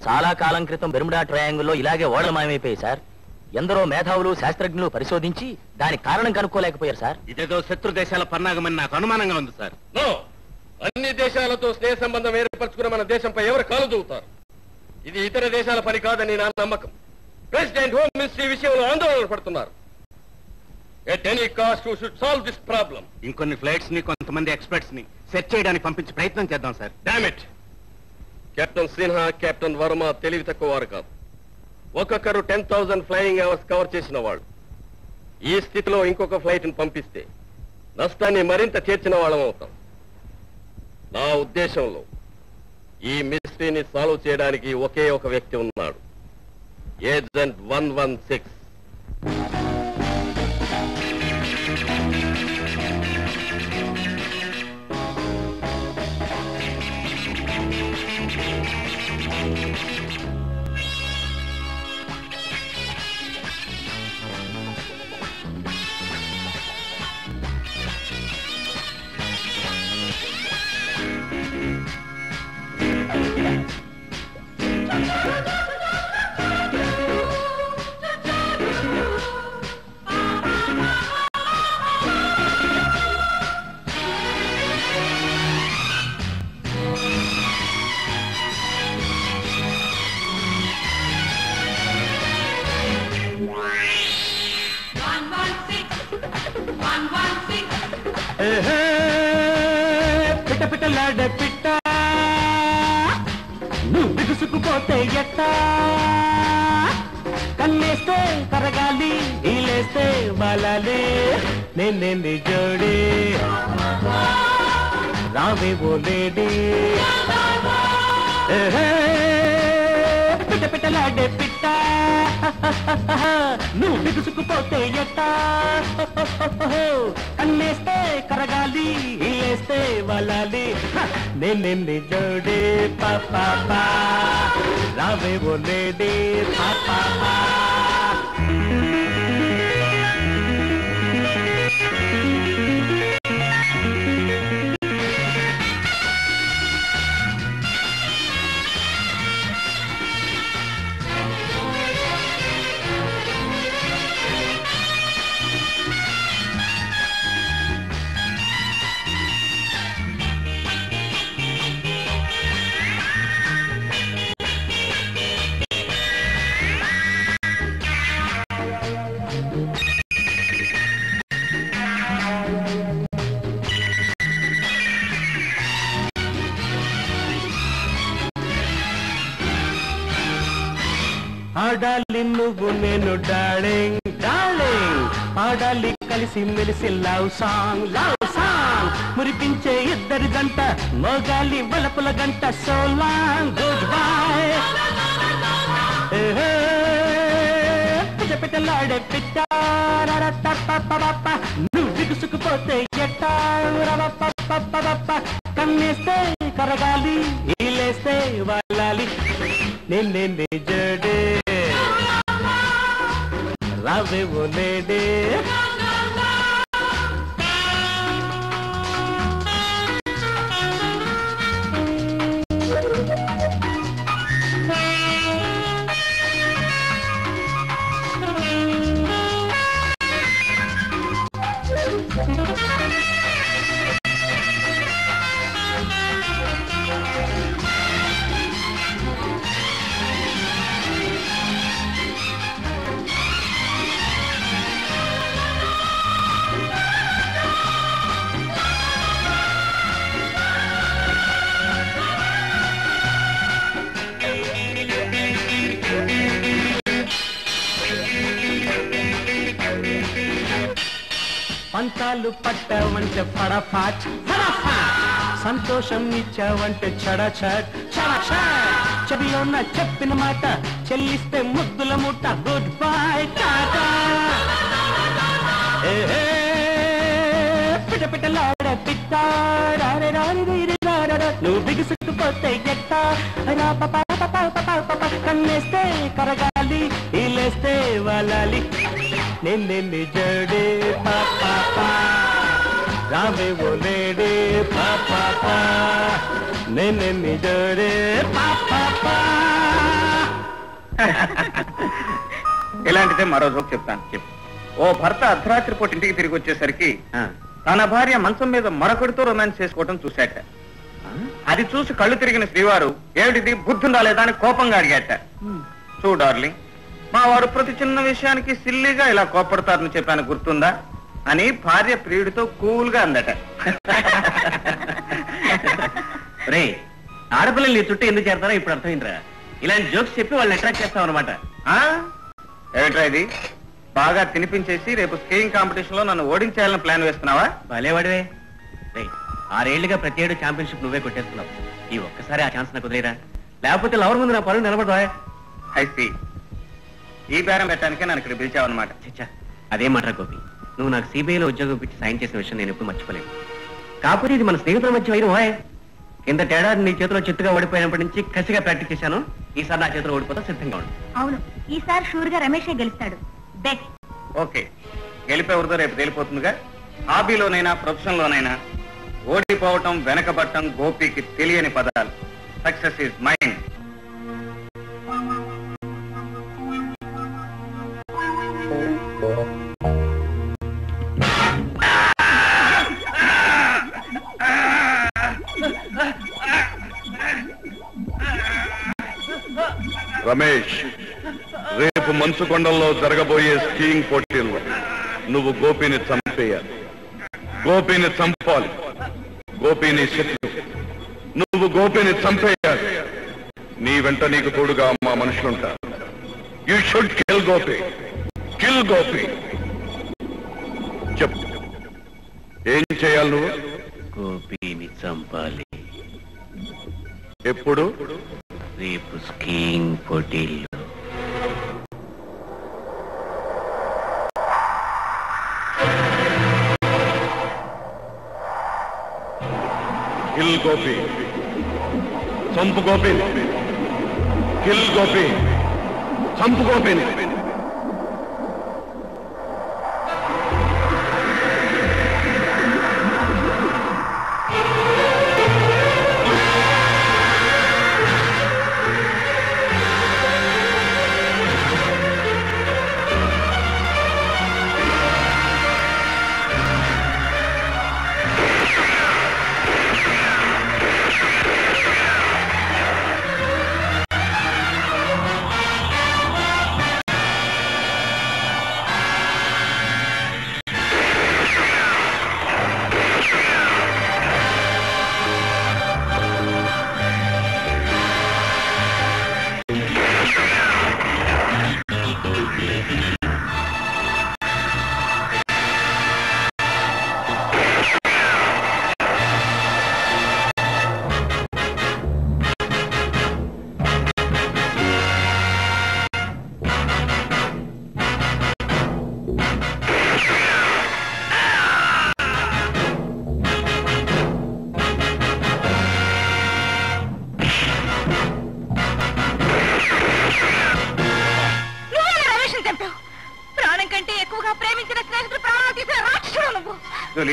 చాలా కాలం క్రితం బెర్ముడా ట్రయాంగిల్లో ఇలాగే ఓడలు మాయమైపోయాయి సార్. ఎందరో మేధావులు శాస్త్రజ్ఞులు పరిశోధించి దానికి కారణం కనుక్కోలేకపోయారు సార్. ఇదేదో శత్రు దేశాల పన్నాగమని నాకు అనుమానంగా ఉంది సార్. అన్ని దేశాలతో స్నేహ సంబంధం ఏర్పరచుకున్న మన దేశంపై ఎవరు కాలు దూవుతారు? ఇది ఇతర దేశాల పని కాదని నా నమ్మకం. ప్రెసిడెంట్, హోమ్ మినిస్ట్రీ విషయంలో ఆందోళన పడుతున్నారు. At any cost we should solve this problem. ఇంకొన్ని ఫ్లైట్స్ ని కొంతమంది ఎక్స్పర్ట్స్ ని సెర్చ్ చేయడానికి పంపించి ప్రయత్నం చేద్దాం sir. Damn it! Captain Sinha, captain Varma తెలివి తక్కువ వారు కాదు. ఒక్కొక్కరు 10,000 ఫ్లయింగ్ అవర్స్ కవర్ చేసిన వాళ్ళు. ఈ స్థితిలో ఇంకొక ఫ్లైట్ ని పంపిస్తే నష్టాన్ని మరింత చేర్చిన వాళ్ళం అవుతాం. నా ఉద్దేశంలో ఈ మిస్టరీని సాల్వ్ చేయడానికి ఒకే ఒక వ్యక్తి ఉన్నాడు. ఏజెంట్ 116. పిట్ట పిట్టలాడే పిట్ట, నువ్వు బిగుసుకుపోతే ఎట్టా? కన్నేస్తే కరగాలి, ఈలేస్తే బాలాలి, నేనేంది జోడి రావే ఓ లేడీ. పిట్ట పిట్టలాడే పిట్ట, నువ్వు బిగుసుకుపోతే ఎట్టా? కన్నేస్తే కరగాలి, ఈలేస్తే వలాలి, నేనేంది జోడి పాపా రావే ఓ లేడీ పాపా. ఆడాలి నువ్వు నేను డార్లింగ్ డార్లింగ్, ఆడాలి కలిసి మెలిసి లవ్ సాంగ్ లవ్ సాంగ్, మురిపించే ఇద్దరి జంట, మోగాలి వలపుల గంట. So long good bye. పిట్ట పిట్టలాడే పిట్ట, నువ్వు బిగుసుకుపోతే ఎట్టా? కన్నేస్తే కరగాలి, ఈలేస్తే వాళ్ళాలి, నేనేంది జడే రావే ఓ లేడీ. కష్టాలు పట్టవంటే ఫడాఫాట్ ఫడాఫాట్, సంతోషం ఇచ్చావంటే చడచట్ చడచట్, చెవిలోన చెప్పిన మాట చెల్లిస్తే ముద్దుల ముట్ట గుడ్ బై టాటా. పిట పిటలాడ పిట్ట నువ్వు బిగుసుకుపోతే ఎట్ట, కన్నేస్తే కరగాలి ఇలేస్తే వాలాలి, నిన్నే జడే పాపా రావే ఓ లేడే పాపా, నిన్నే జడే పాపా. ఇలాంటిదే మరో జోక్ చెప్తాను. చెప్పు. ఓ భర్త అర్ధరాత్రి పూట ఇంటికి తిరిగి వచ్చేసరికి తన భార్య మంచం మీద మరొకరితో రొమాన్స్ చేసుకోవటం చూశాట. అది చూసి కళ్ళు తిరిగిన శ్రీవారు ఏమిటిది బుద్ధుందా లేదా అని కోపంగా అడిగాట. చూ డార్లింగ్, మా వారు ప్రతి చిన్న విషయానికి సిల్లిగా ఇలా కోపడతారని చెప్పాను గుర్తుందా అని భార్య ప్రియుడితో కూల్ గా అందట. రే, ఆడపిల్లలు నీ చుట్టూ ఎందుకు చేరతారో ఇప్పుడు అర్థమైందిరా. ఇలాంటి జోక్స్ చెప్పి వాళ్ళని అట్రాక్ట్ చేస్తాం అనమాట. ఏమిట్రా ఇది, బాగా తినిపించేసి రేపు స్కీయింగ్ కాంపిటీషన్ లో నన్ను ఓడించేయాలని ప్లాన్ వేస్తున్నావా? భలేవాడివే. రే, 6 ఏళ్లుగా ప్రతి ఏడు ఛాంపియన్షిప్ నువ్వే కొట్టేస్తున్నావు. ఈ ఒక్కసారి ఆ ఛాన్స్ నాకు కుదిరేరా, లేకపోతే లవర్ ముందు నా పనులు నిలబడదా? ఐసి, ఈ బేరం పెట్టడానికే నన్ను ఇక్కడ పిలిచావన్నమాట. చచ్చా, అదే మాట గోపి. నువ్వు నాకు సిబిఐలో ఉద్యోగం పెట్టి సాయం చేసిన విషయం నేను ఎప్పుడు మర్చిపోలేను. కాకపోతే ఇది మన స్నేహితుల మధ్య వైరం హాయ్. కింద తేడాది నీ చేతిలో చిత్తుగా ఓడిపోయినప్పటి నుంచి కసిగా ప్రాక్టీస్ చేశాను. ఈసారి నా చేతిలో ఓడిపోతా సిద్ధంగా ఉండు. అవును, ఈసారి షూర్ గా రమేషే గెలుస్తాడు. బెట్. ఓకే, గెలిపేవరితో రేపు తేలిపోతుందిగా. హాబీలోనైనా ప్రొఫెషన్ లోనైనా ఓడిపోవటం వెనకబట్టం గోపికి తెలియని పదాలు. Success is mind. రమేష్, రేపు మంచుకొండల్లో జరగబోయే స్కీయింగ్ పోటీల్లో నువ్వు గోపిని చంపేయాలి. గోపిని చంపాలి. గోపిని శత్రు. నువ్వు గోపిని చంపేయాలి. నీ వెంట నీకు తోడుగా మా మనుషులుంటారు. You should kill Gopi. Kill Gopi. చెప్పు, ఏం చేయాలి నువ్వు? గోపిని చంపాలి. ఎప్పుడు? రేపు స్కీయింగ్ పోటీల్లో. కిల్ గోపి. చంపు గోపిని. కిల్ గోపి. చంపు గోపిని.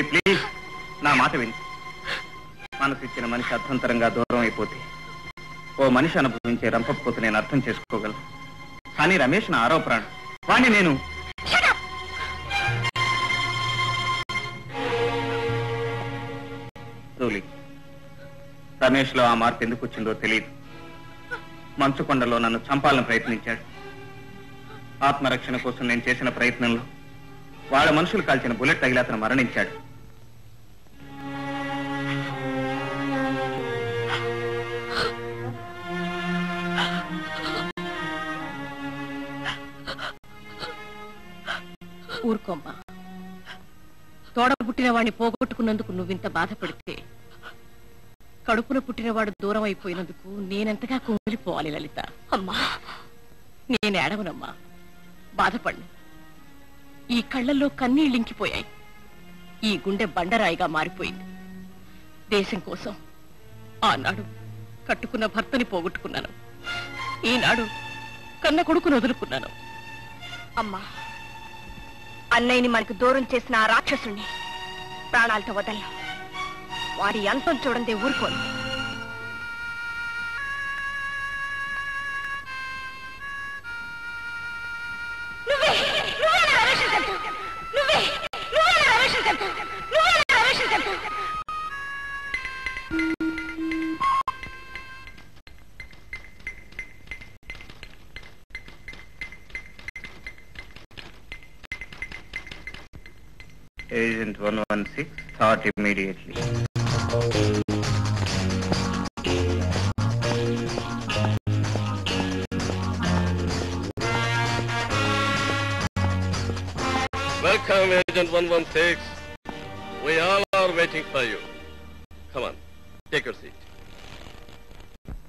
ప్లీజ్, నా మాట విని. మనసిచ్చిన మనిషి అర్థంతరంగా దూరం అయిపోతే ఓ మనిషి అనుభవించే రంపపోతే నేను అర్థం చేసుకోగలను. కానీ రమేష్ నా ఆరో ప్రాణం. వాణ్ణి నేను రమేష్ లో ఆ మార్పు ఎందుకు వచ్చిందో తెలియదు. మంచుకొండలో నన్ను చంపాలని ప్రయత్నించాడు. ఆత్మరక్షణ కోసం నేను చేసిన ప్రయత్నంలో వాళ్ళ మనుషులు కాల్చిన బుల్లెట్ తగిలి అతను మరణించాడు. ఊరుకోమ్మా, తోడ పుట్టిన వాడిని పోగొట్టుకున్నందుకు నువ్వింత బాధపడితే కడుపున పుట్టినవాడు దూరం అయిపోయినందుకు నేనెంతగా కుమిలిపోవాలి లలిత. అమ్మా, నేను ఏడవనమ్మా, బాధపడ్ను. ఈ కళ్ళల్లో కన్నీళ్ళింకిపోయాయి. ఈ గుండె బండరాయిగా మారిపోయింది. దేశం కోసం ఆనాడు కట్టుకున్న భర్తని పోగొట్టుకున్నాను. ఈనాడు కన్న కొడుకును వదులుకున్నాను. అమ్మా, అన్నయ్యని మనకు దూరం చేసిన ఆ రాక్షసుని ప్రాణాలతో వదల్లా. వాడి అంతం చూడండి ఊరుకోను. Agent 116, start immediately. Welcome, Agent 116. We all are waiting for you. Come on, take your seat.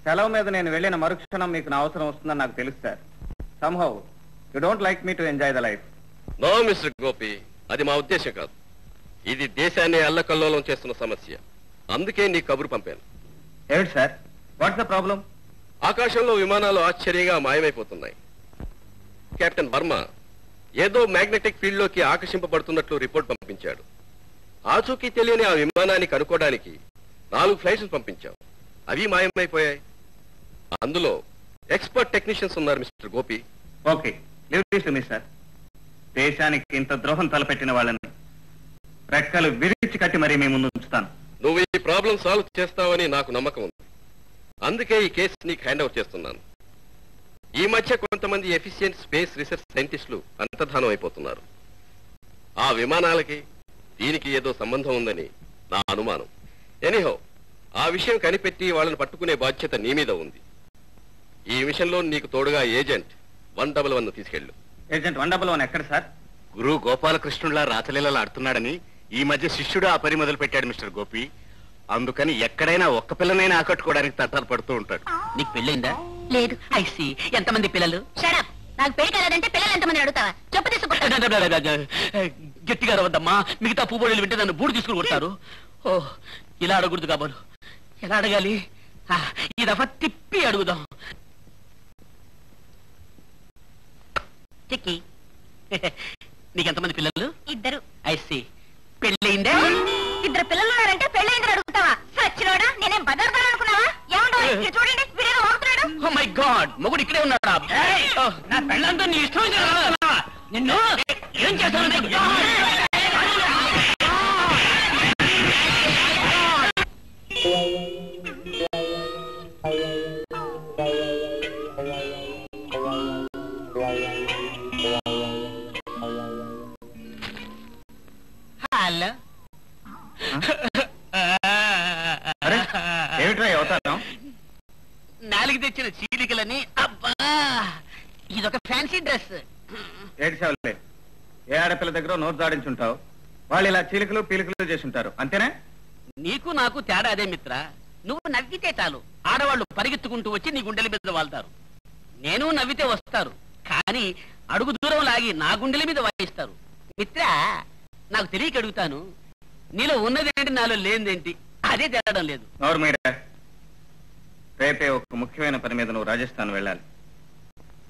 సెలవు మీద నేను వెళ్ళిన మరుక్షణం మీకు నా అవసరం వస్తుందని నాకు తెలుసు sir. Somehow, you don't like me to enjoy the life. No, Mr. Gopi. అది మా ఉద్దేశం కాదు. ఇది దేశాన్ని అల్లకల్లోలం చేస్తున్న సమస్య. అందుకే నీ కబురు పంపాను. ఏమిటి సార్, వాట్స్ ద ప్రాబ్లం? ఆకాశంలో విమానాలు ఆశ్చర్యంగా మాయమైపోతున్నాయి. కెప్టెన్ వర్మ ఏదో మ్యాగ్నెటిక్ ఫీల్డ్ లోకి ఆకర్షింపబడుతున్నట్లు రిపోర్ట్ పంపించాడు. ఆచూకీ తెలియని ఆ విమానాన్ని కనుక్కోవడానికి 4 ఫ్లైట్స్ పంపించాం. అవి మాయమైపోయాయి. అందులో ఎక్స్పర్ట్ టెక్నీషియన్స్ ఉన్నారు mister Gopi. Okay, leave this to me sir. దేశానికి ఇంత ద్రోహం తలపెట్టిన వాళ్ళని రెక్కలు విరిచి కట్టి మరీ మీ ముందు ఉంచుతాను. నువ్వు ఈ ప్రాబ్లం సాల్వ్ చేస్తావని నాకు నమ్మకం ఉంది. అందుకే ఈ కేసు నీకు హ్యాండ్ ఓవర్ చేస్తున్నాను. ఈ మధ్య కొంతమంది ఎఫిషియెంట్ స్పేస్ రీసెర్చ్ సైంటిస్టులు అంతర్ధానం అయిపోతున్నారు. ఆ విమానాలకి దీనికి ఏదో సంబంధం ఉందని నా అనుమానం. ఎనీహౌ, ఆ విషయం కనిపెట్టి వాళ్ళని పట్టుకునే బాధ్యత నీ మీద ఉంది. ఈ విషయంలో నీకు తోడుగా ఏజెంట్ 111 తీసుకెళ్ళు. ఏజెంట్ 111 ఎక్కడ సార్? గురు గోపాలకృష్ణులా రాచలీలలు ఆడుతున్నాడని ఈ మధ్య శిష్యుడు ఆ పని మొదలు పెట్టాడు మిస్టర్ గోపి. అందుకని ఎక్కడైనా ఒక్క పిల్లనైనా ఆకట్టుకోవడానికి తట్టాలు పడుతూ ఉంటాడు. నీకు పెళ్ళైందా? లేదు. ఐసి, ఎంతమంది పిల్లలు? షడప్, నాకు పెళ్లి కాలేదంటే పిల్లలు ఎంతమంది అడుగుతావా? చెప్పు తీసుకుంటా. గట్టిగా రవద్దమ్మా, మిగతా పువ్వులు వింటే నన్ను బూడి తీసుకుని కొడతారు. ఓ, ఇలా అడగకూడదు కాబోలు. ఎలా అడగాలి? ఈ దఫా తిప్పి అడుగుదాం. చిక్కి, నీకెంతమంది పిల్లలు? 2. ఐసి, పెళ్ళయిందే? 2 పిల్లలు ఉన్నారంటే పెళ్ళైందని అడుగుతావా? సచ్చినోడా, నేనేం బదర్దాను అనుకున్నావా? ఏమంటో చూడండి, వీరేదో వాగుతున్నాడు. ఓ మై గాడ్, మొగుడు ఇక్కడే ఉన్నాడా? నా పెళ్ళంతా నీ ఇష్టం నిన్ను ఏం చేస్తాను? హలో, ఏమిట్రా అవుతాను? నాలుగు తెచ్చిన చీలికలని. అబ్బా, ఇదొక ఫ్యాన్సీ డ్రెస్. ఏడ్చావులే, ఏ ఆడపిల్ల దగ్గర నోరు దాడించుంటావు. వాళ్ళు ఇలా చీలికలు పీలికలు చేసి ఉంటారు, అంతేనే? నీకు నాకు తేడా అదే మిత్ర. నువ్వు నవ్వితే చాలు, ఆడవాళ్ళు పరిగెత్తుకుంటూ వచ్చి నీ గుండెల మీద వాళ్తారు. నేను నవ్వితే వస్తారు, కానీ అడుగు దూరం లాగి నా గుండెల మీద వాయిస్తారు. మిత్ర, నాకు తెలియక అడుగుతాను, నీలో ఉన్నదేంటి నాలో లేనిదేంటి? అదే తేలడం లేదు. నోరు మీరా. రేపే ఒక ముఖ్యమైన పని మీద నువ్వు రాజస్థాన్ వెళ్ళాలి.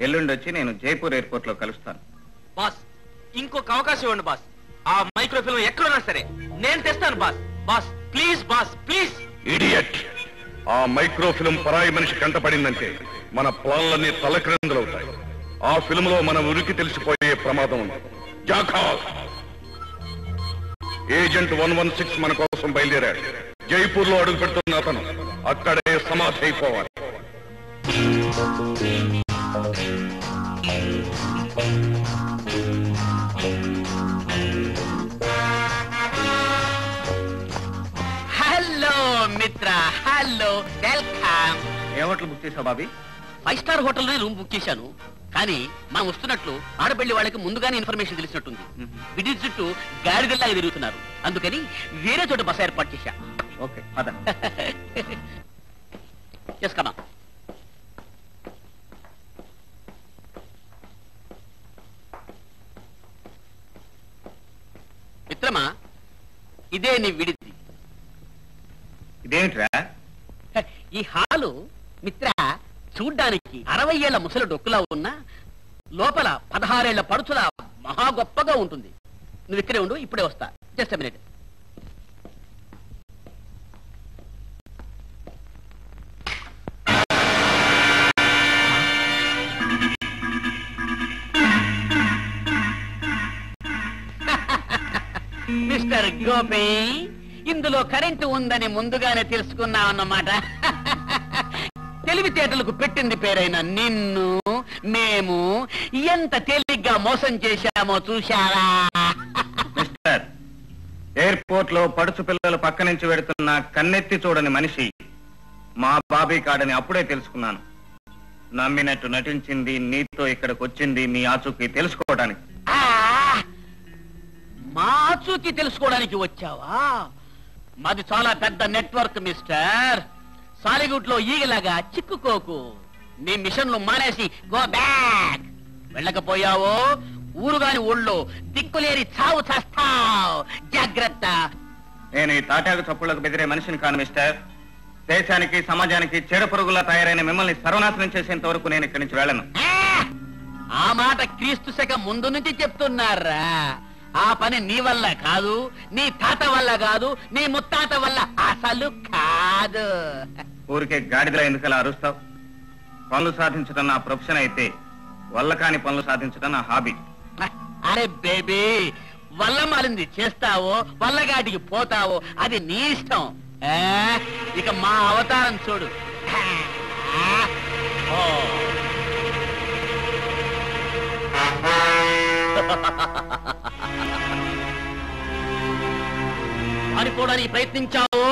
ఎల్లుండి వచ్చి నేను జైపూర్ ఎయిర్పోర్ట్ లో కలుస్తాను. బాస్, ఇంకొక అవకాశం ఇవ్వండి బాస్. ఆ మైక్రోఫిల్మ్ ఎక్కడున్నా సరే నేను తెస్తాను boss. Boss please, boss please. Idiot, ఆ మైక్రోఫిల్మ్ పరాయి మనిషి కంటపడిందంటే మన ప్లాన్లన్నీ తలక్రిందులవుతాయి. ఆ ఫిల్మ్ లో మన ఉరికి తెలిసిపోయే ప్రమాదం ఉంది. జాఖాల్, ఏజెంట్ 116 మన కోసం బయలుదేరాడు. జైపూర్ లో అడుగు పెడుతున్న అతను అక్కడే సమాధి అయిపోవాలి. హలో మిత్ర, హలో, వెల్కమ్. ఏ హోటల్ బుక్ చేసావు Bobby? 5 star hotel room book చేశాను. కానీ మనం వస్తున్నట్లు ఆడపల్లి వాళ్ళకి ముందుగానే ఇన్ఫర్మేషన్ తెలిసినట్టుంది. విడి చుట్టూ గాడిదల్లాగా తిరుగుతున్నారు. అందుకని వేరే చోట బస ఏర్పాటు చేశా. ఓకే పద. చేసుకోమా. మిత్రమా, ఇదే నీ విడిది. ఇదేమిట్రా? ఈ హాలు మిత్ర చూడ్డానికి 60 ఏళ్ల ముసలి డొక్కులా ఉన్నా లోపల 16 ఏళ్ల పడుచులా మహా గొప్పగా ఉంటుంది. నువ్వు ఇక్కడే ఉండు, ఇప్పుడే వస్తా. Just minute. మిస్టర్ గోపి, ఇందులో కరెంటు ఉందని ముందుగానే తెలుసుకున్నావన్నమాట. తెలివితేటలకు పెట్టింది పేరైన నిన్ను మేము ఎంత తేలిగ్గా మోసం చేశామో చూశారా? మిస్టర్, ఎయిర్పోర్ట్ లో పడుచు పిల్లలు పక్క నుంచి వెడుతున్న కన్నెత్తి చూడని మనిషి మా బాబీ కాడని అప్పుడే తెలుసుకున్నాను. నమ్మినట్టు నటించింది, నీతో ఇక్కడికి వచ్చింది మీ ఆచూకీ తెలుసుకోవడానికి. మా ఆచూకీ తెలుసుకోవడానికి వచ్చావా? మాది చాలా పెద్ద నెట్వర్క్ మిస్టర్. సాలిగుట్లో ఈగలాగా చిక్కుకోకు. నీ మిషన్లు మానేసి గో బ్యాక్. వెళ్ళకపోయావో ఊరుగాని ఊళ్ళో దిక్కులేని చావు చేస్తావు. జాగ్రత్త. నేను ఈ తాటాకు చప్పుళ్లకు బెదిరే మనిషిని కాను మిస్టర్. దేశానికి సమాజానికి చెడ పురుగులా తయారైన మిమ్మల్ని సర్వనాశనం చేసేంత వరకు నేను ఇక్కడి నుంచి వెళ్ళను. ఆ మాట క్రీస్తు శక ముందు నుంచి చెప్తున్నారా? ఆ పని నీ వల్ల కాదు, నీ తాత వల్ల కాదు, నీ ముత్తాత వల్ల అసలు కాదు. ఊరికే గాడిదలా ఎందుకలా అరుస్తావు? పనులు సాధించడం నా ప్రొఫెషన్ అయితే వల్ల కాని పనులు సాధించడం నా హాబీ. అరే బేబీ, వల్ల మాలింది చేస్తావో వల్లగాటికి పోతావో అది నీ ఇష్టం. ఇక మా అవతారం చూడు. పారిపోవడానికి ప్రయత్నించావు.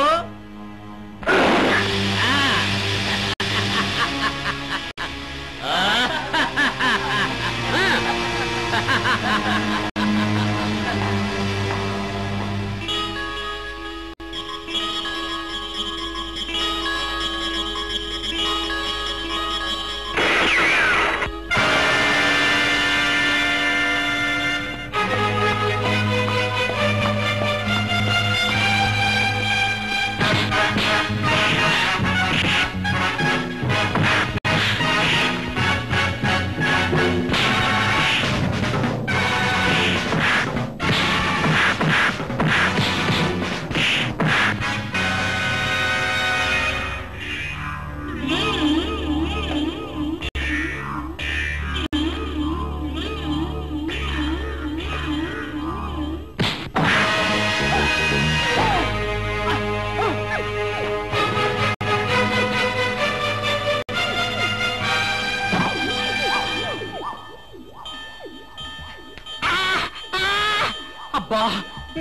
అబ్బా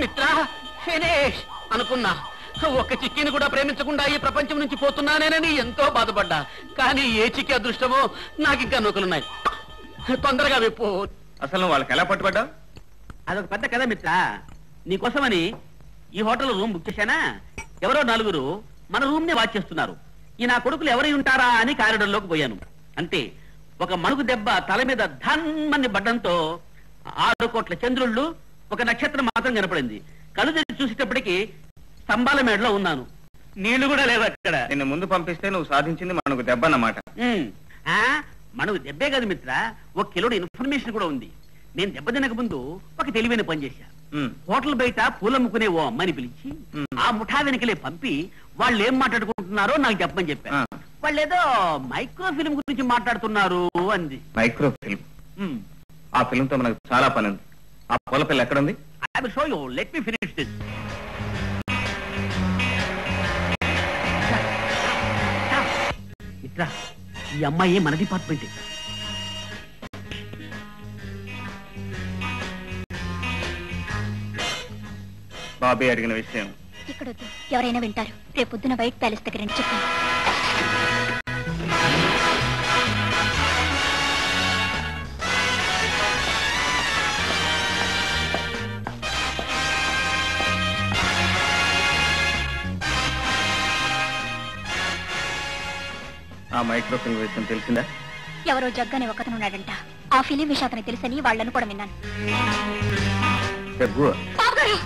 మిత్రా, ఫినిష్ అనుకున్నా. ఒక్క చిక్కిని కూడా ప్రేమించకుండా ఈ ప్రపంచం నుంచి పోతున్నానేనని ఎంతో బాధపడ్డా. కానీ ఏ చిక్కి అదృష్టమో నాకింకా నూకలున్నాయి. తొందరగా విప్పు. అసలు నువ్వు వాళ్ళకి ఎలా పట్టుబడ్డా? అదొక పెద్ద కథ మిత్రా. నీకోసమని ఈ హోటల్ రూమ్ బుక్ చేశానా? ఎవరో 4 మన రూమ్ ని వాచ్ చేస్తున్నారు. ఈ నా కొడుకులు ఎవరై ఉంటారా అని కారిడర్లోకి పోయాను. అంతే, ఒక మణుగు దెబ్బ తల మీద ధన్మని పడ్డంతో 6 కోట్ల చంద్రుళ్ళు, ఒక నక్షత్రం మాత్రం కనపడింది. కళ్ళు తెరిచి చూసేటప్పటికి స్తంభాల మేడలో ఉన్నాను. నీళ్లు కూడా లేవు అక్కడ. నిన్ను ముందు పంపిస్తే నువ్వు సాధించింది మనకు దెబ్బ అన్నమాట. మనకు దెబ్బే కాదు మిత్ర, 1 కిలోడు ఇన్ఫర్మేషన్ కూడా ఉంది. నేను దెబ్బ తినక ముందు ఒక తెలివైన పని చేశా. హోటల్ బయట పూలమ్ముకునే ఓ అమ్మాయిని పిలిచి ఆ ముఠా వెనకలే పంపి వాళ్ళు ఏం మాట్లాడుకుంటున్నారో నాకు చెప్పమని చెప్పాను. వాళ్ళు ఏదో మైక్రో ఫిల్మ్ గురించి మాట్లాడుతున్నారు అంది. Micro film? ఆ ఫిల్మ్ తో మనకు చాలా పని ఉంది. ఆ పూల పిల్ల ఎక్కడుంది? I will show you. Let me finish this. మిత్ర, ఈ అమ్మాయి మన డిపార్ట్మెంట్. బాబీ అడిగిన విషయం ఇక్కడ ఎవరైనా వింటారు. రేపు పొద్దున వైట్ ప్యాలెస్ దగ్గర రండి, చెప్పండి. ఆ మైక్రోఫిల్మ్ విషయం తెలిసిందా? ఎవరో జగ్గని ఒకతను ఉన్నాడంట. ఆ ఫిలిం విషయం అతనికి తెలుసని వాళ్ళను కూడా విన్నాను. జగ్గు బాబుగారు,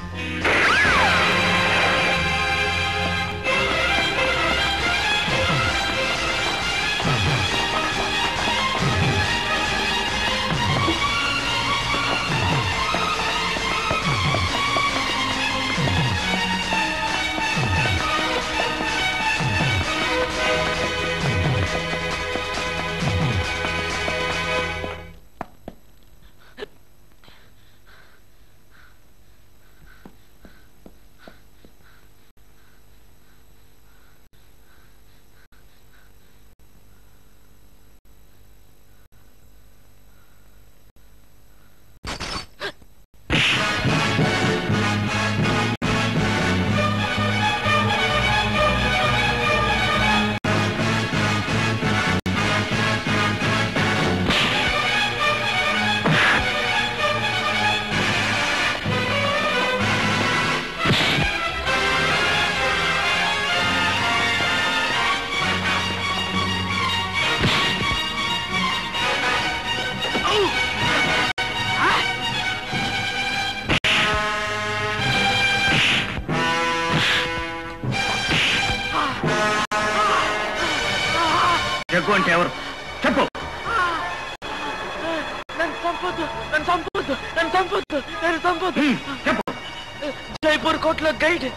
జగ్గు అంటే ఎవరు చెప్పు. చెప్పు. జైపూర్ కోర్టులో గైడ్.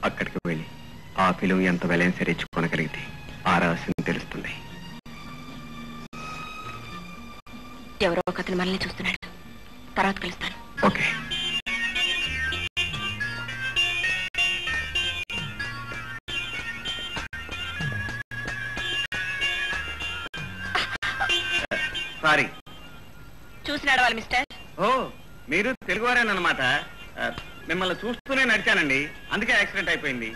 అక్కడికి వెళ్ళి ఆ ఫిలిం ఎంత వెలైన సరే ఇచ్చుకోనగలిగితే ఆ రహస్యం తెలుస్తుంది. ఎవరో ఒకతను మనల్ని చూస్తున్నాడు. తర్వాత కలుస్తాను. ఓకే. సారీ. చూసి నడవాలి మిస్టర్. ఓ, మీరు తెలుగువారేనమాట. మిమ్మల్ని చూస్తూనే నడిచానండి, అందుకే యాక్సిడెంట్ అయిపోయింది.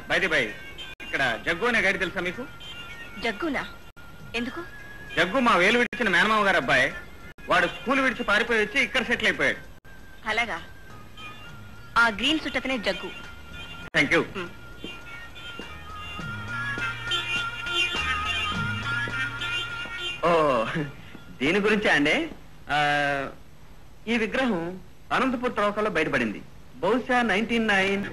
బై ఇక్కడ జగ్గు అనే గైడ్ తెలుసా మీకు? జగ్గునా? ఎందుకు? జగ్గు మా వేలు విడిచిన మేనమామ గారు అబ్బాయి. వాడు స్కూల్ విడిచి పారిపోయి వచ్చి ఇక్కడ సెటిల్ అయిపోయాడు. అలాగా? ఆ గ్రీన్ సుట్ అతనే జగ్గు. Thank you. ఓ, దీని గురించే అండి. ఈ విగ్రహం అనంతపూర్ త్రవ్వకాల్లో బయటపడింది. బహుశా 1909.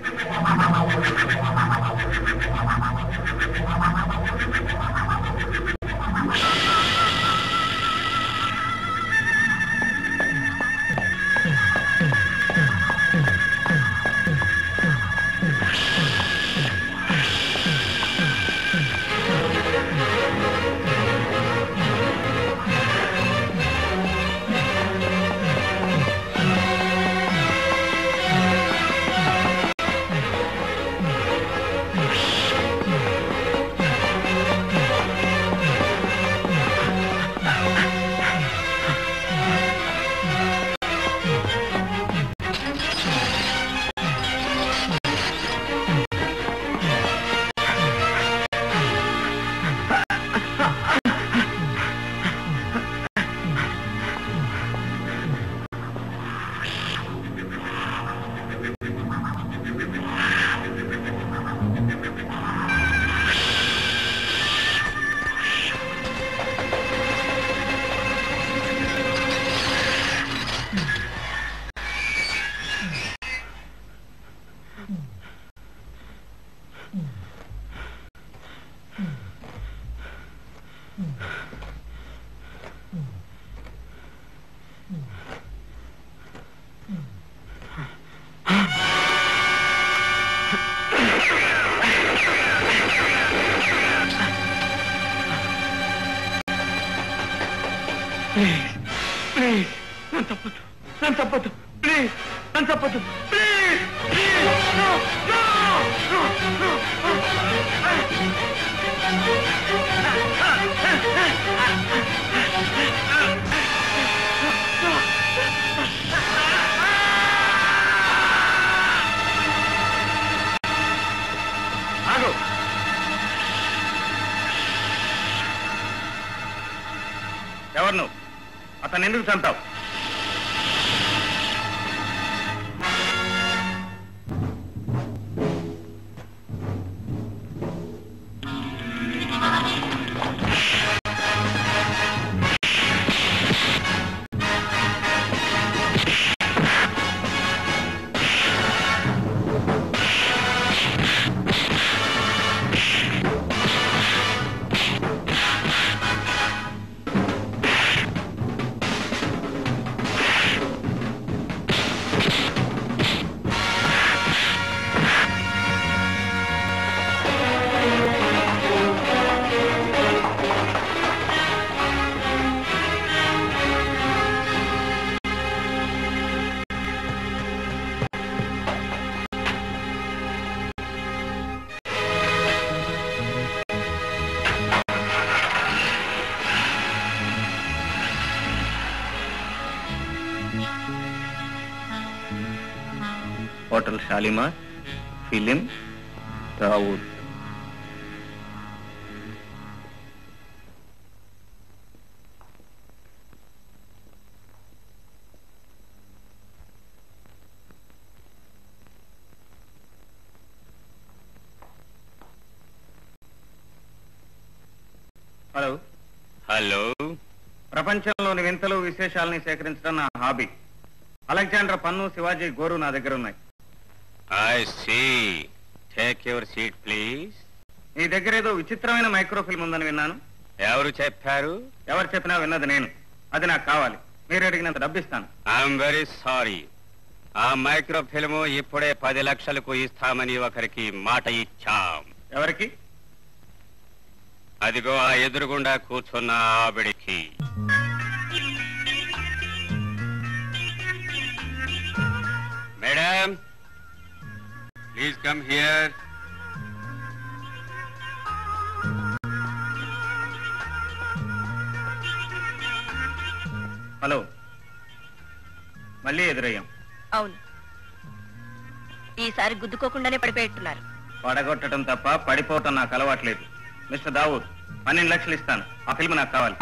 ప్లీజ్ నన్ను తప్పదు. ప్లీజ్ నన్ను తప్పదు. ప్లీజ్ అతను ఎందుకు చంపావు? Hotel Shalimar, film Dawood. Hello. Hello. ప్రపంచంలోని వింతలు విశేషాలని సేకరించడం నా హాబీ. అలెగ్జాండర్ పన్ను, శివాజీ గోరు నా దగ్గర ఉన్నాయి. I see. Take your seat please. నీ దగ్గర ఏదో విచిత్రమైన మైక్రోఫిల్మ్ ఉందని విన్నాను. ఎవరు చెప్పారు? ఎవరు చెప్పినా విన్నది నేను. అది నాకు కావాలి. మీరు అడిగినంత డబ్బిస్తాను. I'm very sorry. ఆ మైక్రో ఫిల్మ్ ఇప్పుడే 10 లక్షలకు ఇస్తామని ఒకరికి మాట ఇచ్చాం. ఎవరికి? అదిగో ఆ ఎదురుగుండా కూర్చున్న ఆవిడికి. Madam, please come here. Hello. మళ్ళీ ఎదురయ్యాం. అవును, ఈసారి గుద్దుకోకుండానే పడిపోయేట్టున్నారు. పడగొట్టడం తప్ప పడిపోవటం నాకు అలవాట్లేదు. మిస్టర్ దావూద్, 12 లక్షలు ఇస్తాను. ఆ ఫిల్మ్ నాకు కావాలి.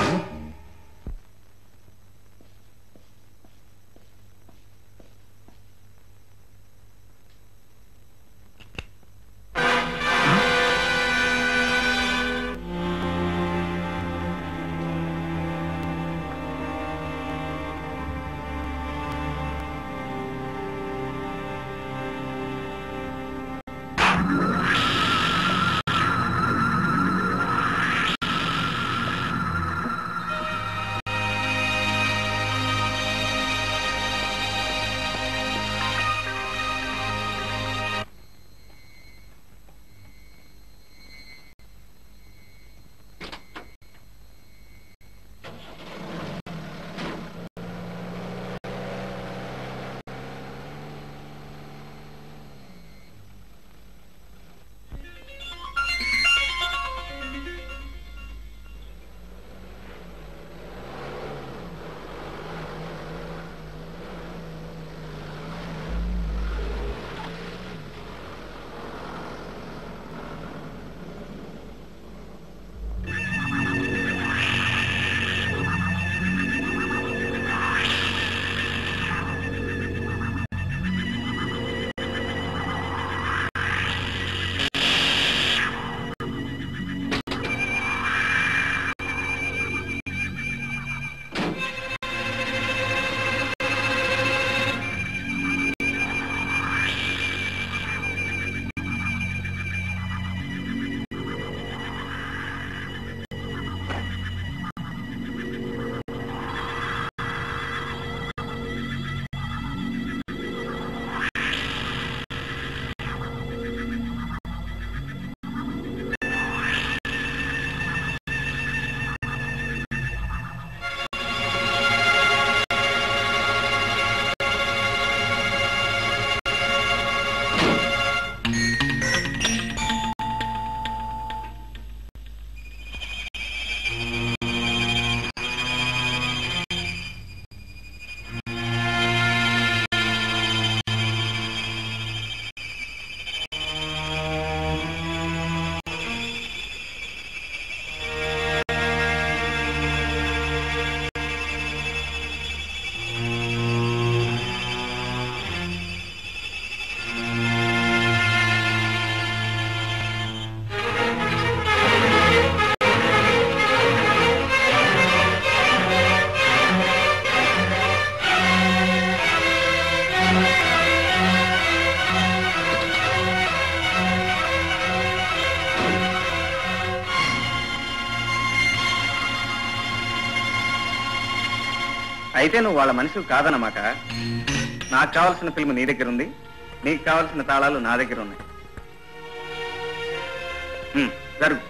అయితే నువ్వు వాళ్ళ మనిషివి కాదన్నమాట. నాకు కావాల్సిన ఫిల్మ్ నీ దగ్గర ఉంది, నీకు కావాల్సిన తాళాలు నా దగ్గర ఉన్నాయి. జరుగు.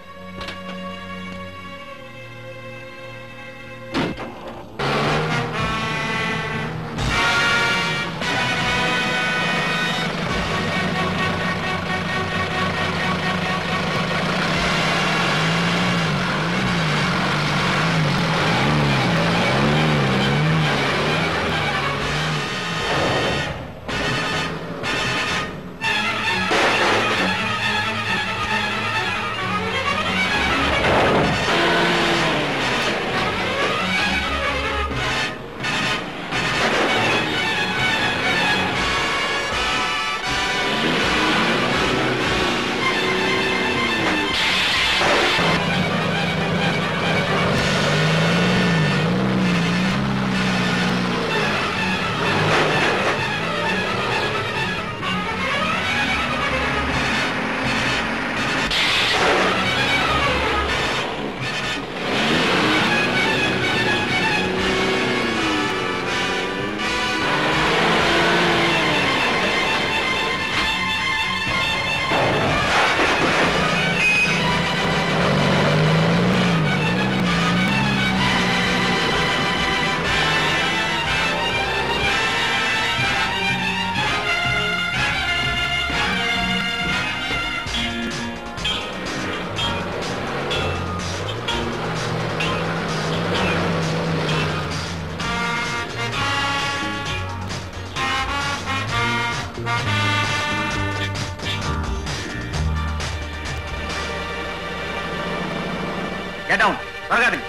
Get down. త్వరగా దిగు.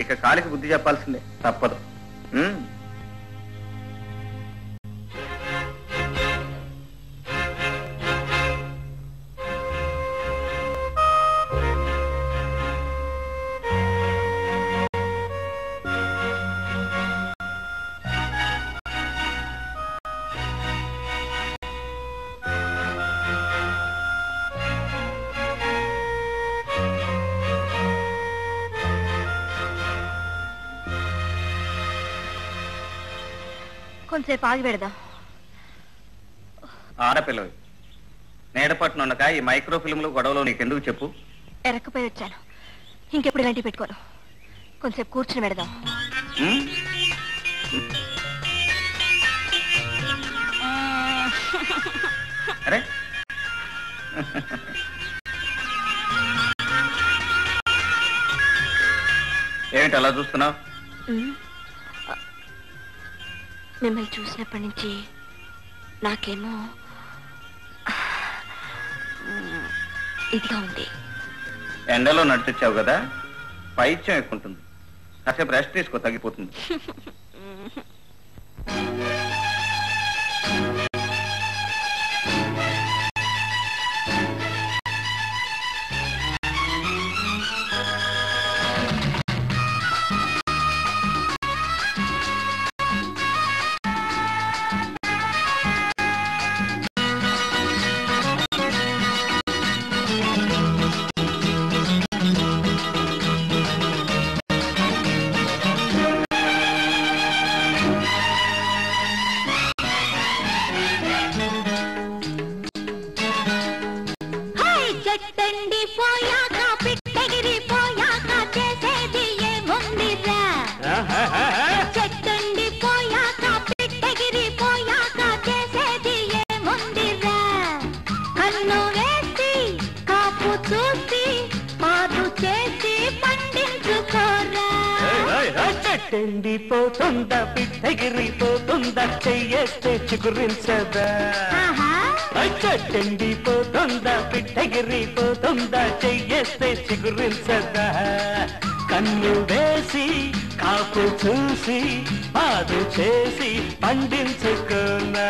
ఇక కాలికి బుద్ధి చెప్పాల్సిందే, తప్పదు. కొంచెంసేపు ఆగి పెడదాం. ఆడపిల్లవి నేడపట్టు ఉండక ఈ మైక్రో ఫిల్మ్లు గొడవలో నీకెందుకు చెప్పు? ఎరక్కపోయి వచ్చాను, ఇంకెప్పుడు ఇలాంటివి పెట్టుకోను. కొంచెంసేపు కూర్చుని పెడదాం. అరే ఏమిటి అలా చూస్తున్నావు? మిమ్మల్ని చూసినప్పటి నుంచి నాకేమో ఇదిగా ఉంది. ఎండలో నడిచొచ్చావు కదా, పైత్యం ఎక్కువ ఉంటుంది. కాసేపు రెస్ట్ తీసుకో, తగ్గిపోతుంది. చెండిపోతుందా పిట్టగిరిపోతుందా చెయ్యేస్తే చిగురించదా? చెండిపోతుందా పిట్టగిరిపోతుందా చెయ్యేస్తే చిగురించదా? కన్ను వేసి కాపు చూసి పాదు చేసి పండించుకున్నా.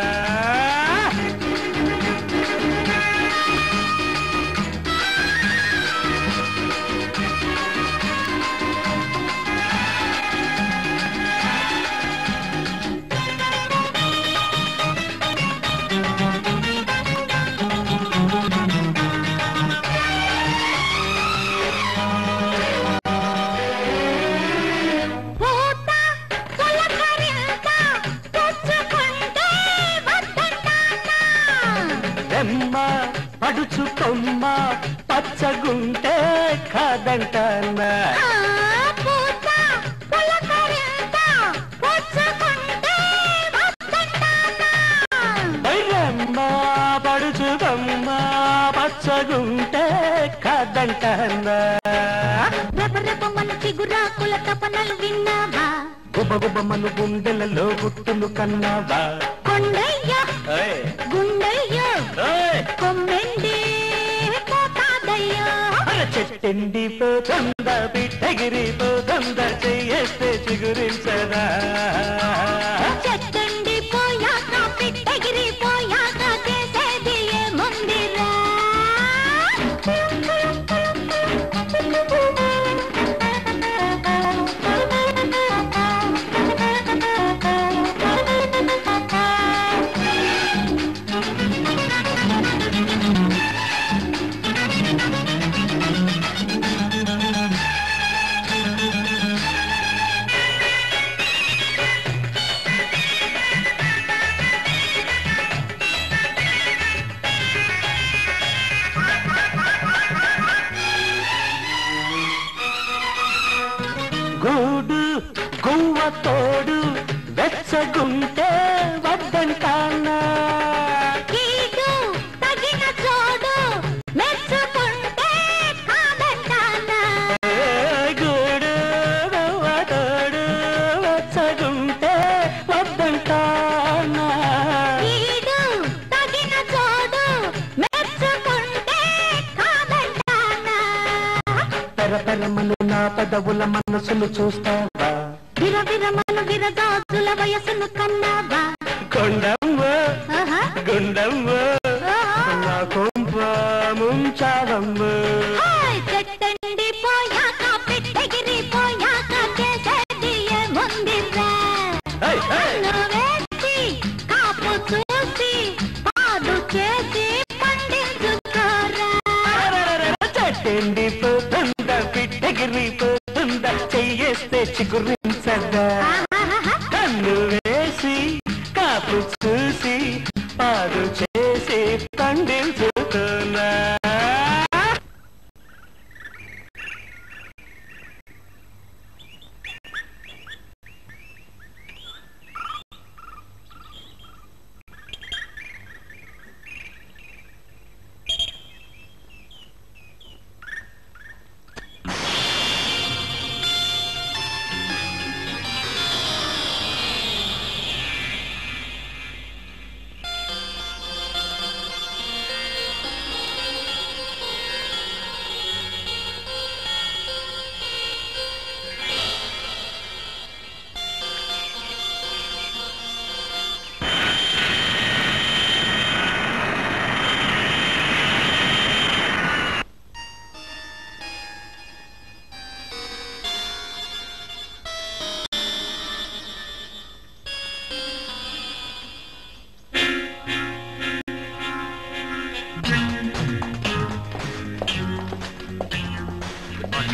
పడుచుకొమ్మ పచ్చగుంటే కాదంటానా పడుచుకొమ్మ పచ్చగుంటే కాదంటానా చిగురాకుల తపనలు విన్నావా గుబ గుబమను గుండెలలో గుట్టును కన్నావా కొండయ్య గుండయ్య కొమ్మెండి పోతాదయ్యా చెట్టెండి పోతుంద బిడ్డగిరి పోతుంద చెయ్యేస్తే చిగురించరా చెట్టండి పోయాక పిట్టగిరి పోయాక చేసేది ఏముందిరా గూడు గువ్వ తోడు వెచ్చగుంటే వద్దంటానా కీడు తగిన చోడు మెచ్చుకుంటే కాదంటానా గూడు గువ్వ తోడు వెచ్చగుంటే వద్దంటానా కీడు తగిన చోడు మెచ్చుకుంటే కాదంటానా పెరపెరమను నా పెదవుల మనసును చూస్తావా విరవిరమను విరజాజుల వయసును కన్నావా కొండమ్మ ఆహా, గుండమ్మ ఆహా. నా కొంప ముంచావమ్మ హాయ్ చెట్టండి పోయాక పిట్టగిరి పోయాక చేసేది ఏముందిరా వేసి కాపు చూసి పాడు చేసి పండించుకోరా చెట్టండి పోతుంద పిట్టగిరి పోతుంద చెయ్యేస్తే చిగురించదా ఆహాహాహా. కన్ను వేసి కాపు చూసి పాడు చేసి పండించుతున్నా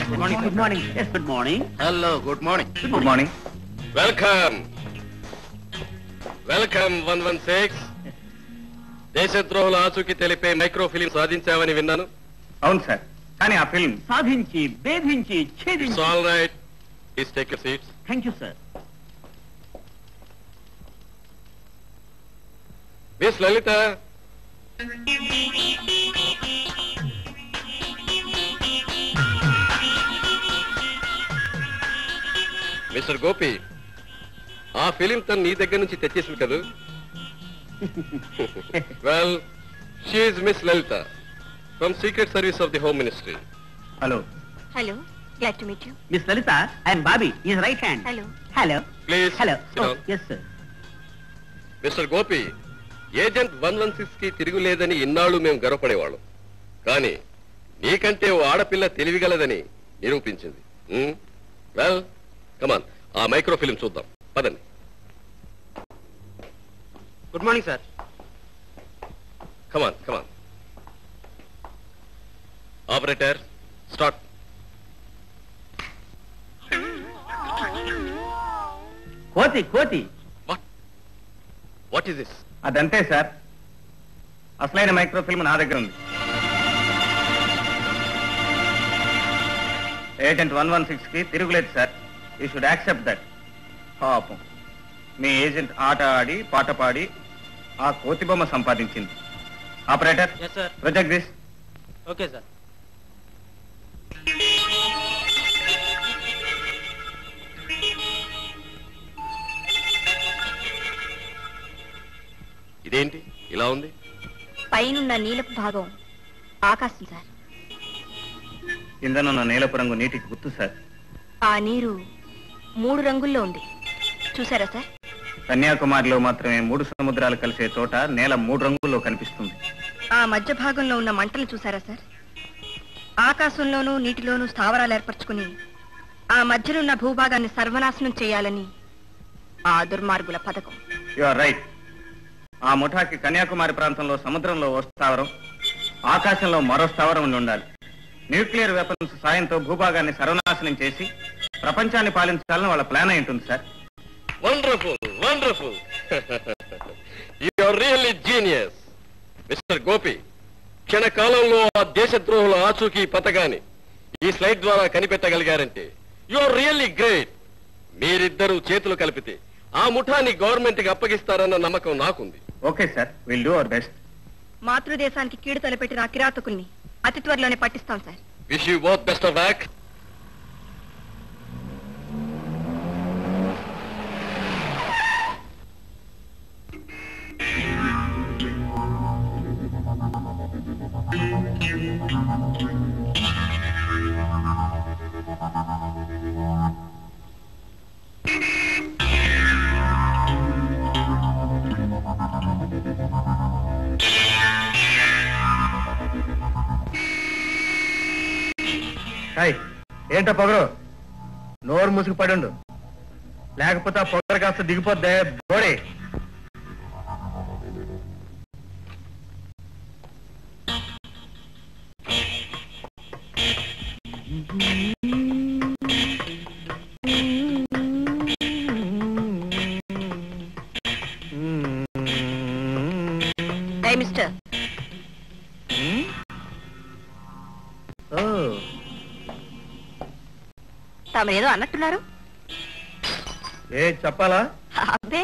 good morning good morning hello good morning good morning welcome welcome 116 దేశద్రోహుల ఆచూకీ తెలిపే మైక్రో ఫిలిం సాధించావని విన్నాను. అవును సార్, కానీ ఆ ఫిల్మ్ సాధించి భేదించి ఛేదించి all right, please take your seats. Thank you sir. Miss Lalitha, mister Gopi, ఆ ఫిలిం తను నీ దగ్గర నుంచి తెచ్చేసింది కదా? Well, she is miss Lalitha from secret service of the home ministry. Hello. Hello, glad to meet you. Miss Lalitha, I'm Bobby, his right hand. Hello. Hello. Please hello. sit down. Yes sir. Mister Gopi, agent 116 కి తిరుగులేదని ఇన్నాళ్ళు మేము గర్వపడేవాళ్ళం, కానీ నీకంటే ఓ ఆడపిల్ల తెలివిగలదని నిరూపించింది. Well, కమాన్, ఆ micro film చూద్దాం, పదండి. Good morning sir. Come on come on. Operator, start. కోతి కోతి. What is this? అదంతే సార్, అసలైన మైక్రో ఫిల్మ్ నా దగ్గర ఉంది. ఏజెంట్ 116 కి తిరుగులేదు sir. You should accept that. పాపం మీ ఏజెంట్ ఆట ఆడి పాట పాడి ఆ కోతి బొమ్మ సంపాదించింది. Operator project this. Okay sir. ఇదేంటి ఇలా ఉంది? పైనున్న నీలపు భాగం ఆకాశం సార్. కిందనున్న నీలపు రంగు నీటికి గుర్తు సార్. ఆ నీరు 3 రంగుల్లో ఉంది, చూసారా సార్? కన్యాకుమారిలో మాత్రమే 3 సముద్రాలు కలిసే చోట నేల 3 రంగుల్లో కనిపిస్తుంది. ఆ మధ్య భాగంలో ఉన్న మంటలు చూసారా సార్? ఆకాశంలోనూ నీటిలోనూ స్థావరాలు ఏర్పరచుకుని ఆ మధ్యనున్న భూభాగాన్ని సర్వనాశనం చేయాలని ఆ దుర్మార్గుల పథకం. You are right. ఆ ముఠాకి కన్యాకుమారి ప్రాంతంలో సముద్రంలో ఓ స్థావరం, ఆకాశంలో మరో స్థావరం ఉండి ఉండాలి. న్యూక్లియర్ వెపన్స్ సాయంతో భూభాగాన్ని సర్వనాశనం చేసి ప్రపంచాన్ని పాలించాలని వాళ్ళ ప్లాన్ అయి ఉంటుంది sir. Wonderful, wonderful. You are really genius mister Gopi. క్షణకాలంలో ఆ దేశద్రోహుల ఆచూకీ పథకాన్ని ఈ స్లైడ్ ద్వారా కనిపెట్టగలిగారంటే యు ఆర్ రియల్లీ గ్రేట్. మీరిద్దరూ చేతులు కలిపితే ఆ ముఠాన్ని గవర్నమెంట్ కి అప్పగిస్తారన్న నమ్మకం నాకుంది. Okay sir, will do our best. మాతృదేశానికి కీడు తలపెట్టిన ఆ కిరాతకుల్ని అతి త్వరలోనే పట్టిస్తాం sir. Wish you both best of luck. ఏంటో పొగరు, నోరు మూసుకు పడుండు, లేకపోతే ఆ పొగరు కాస్త దిగిపోద్దే బోడే. మిస్టర్, తమరేదో అన్నట్టున్నారు. ఏ చెప్పాలా? అబ్బే,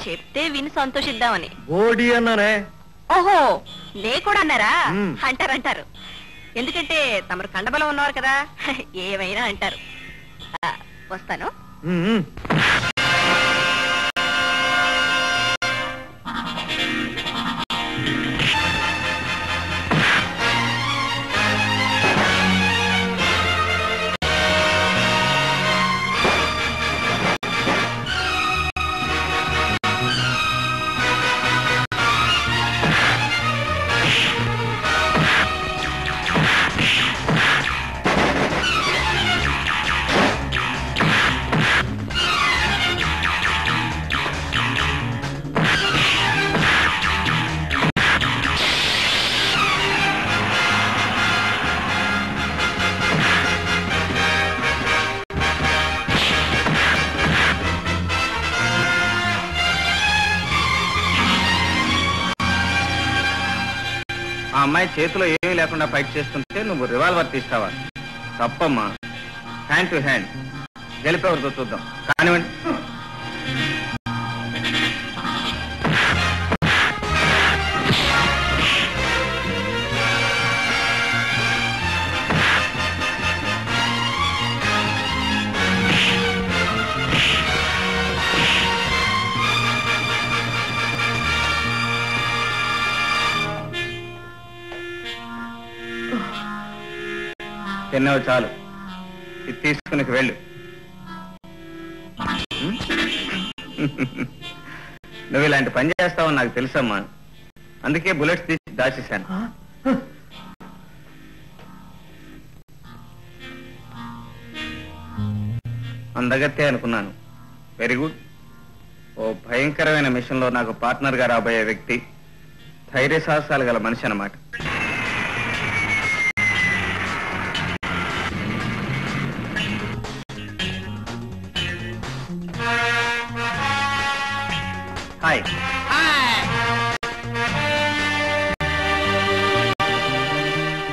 చెప్తే విని సంతోషిద్దామని. బోడి అన్నానే. ఓహో, నే కూడా అన్నారా? అంటారు. ఎందుకంటే తమరు కండబలం ఉన్నవారు కదా, ఏమైనా అంటారు. వస్తాను. ఆ అమ్మాయి చేతిలో ఏమీ లేకుండా ఫైట్ చేస్తుంటే నువ్వు రివాల్వర్ తీస్తావా? తప్పమ్మా. హ్యాండ్ టు హ్యాండ్ గెలిపేవరితో చూద్దాం. కానివ్వండి. తిన్నావు చాలు, ఇది తీసుకుని వెళ్ళు. నువ్వు ఇలాంటి పని చేస్తావని నాకు తెలుసమ్మా, అందుకే బుల్లెట్స్ తీసి దాచేశాను. అందగత్తే అనుకున్నాను. Very good. ఓ భయంకరమైన మిషన్ లో నాకు పార్ట్నర్ గా రాబోయే వ్యక్తి ధైర్య సాహసాలు గల మనిషి అన్నమాట. హాయ్.